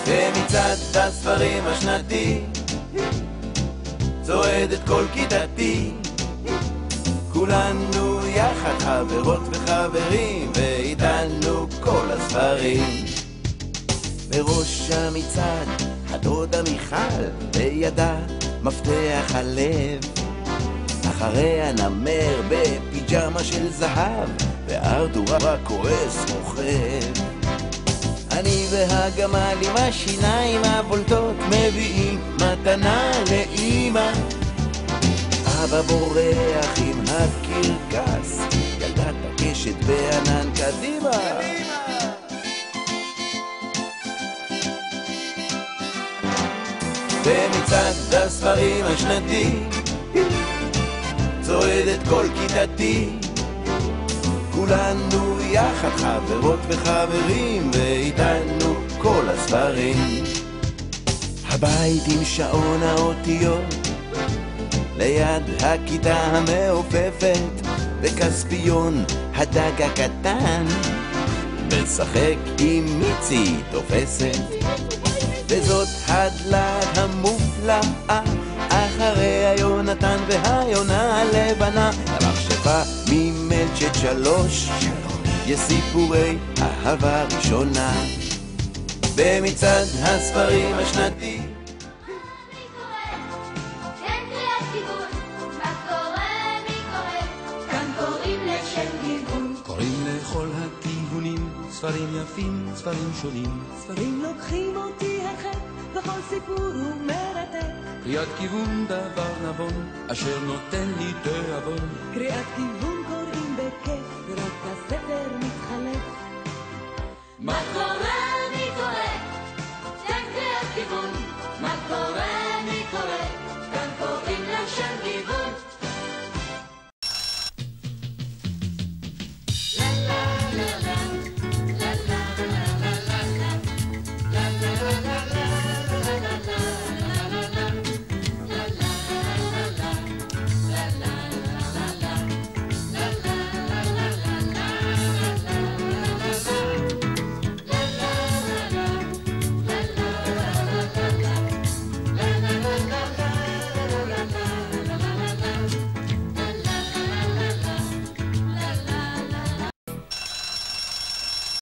במצעד הספרים השנתי צועדת כל כיתתי, כולנו יחד חברות וחברים, ואיתנו כל הספרים. בראש המצעד הדודה מיכל, בידה מפתח הלב, אחריה נמר בפיג'מה של זהב, וארתור הכועס רוכב. אני והגמל עם השיניים הבולטות מביאים מתנה לאמא. אבא בורח עם הקרקס, ילדת הקשת בענן קדימה. במצעד הספרים השנתי צועדת כל כיתתי, כולנו יחד חברות וחברים, ואיתנו כל הספרים. הבית עם שעון האותיות ליד הכיתה המעופפת, וכספיון הדג הקטן משחק עם מיצי תופסת. וזאת הדלת המופלאה, אחריה יונתן והיונה הלבנה, המכשפה ממלצ'ט 3 יש סיפורי אהבה ראשונה. במצעד הספרים השנתי לכל הכיוונים, ספרים יפים, ספרים שונים. ספרים לוקחים אותי הרחק, וכל סיפור הוא מרתק. קריאת כיוון דבר נבון, אשר נותן לי תיאבון. קריאת כיוון קוראים בכיף,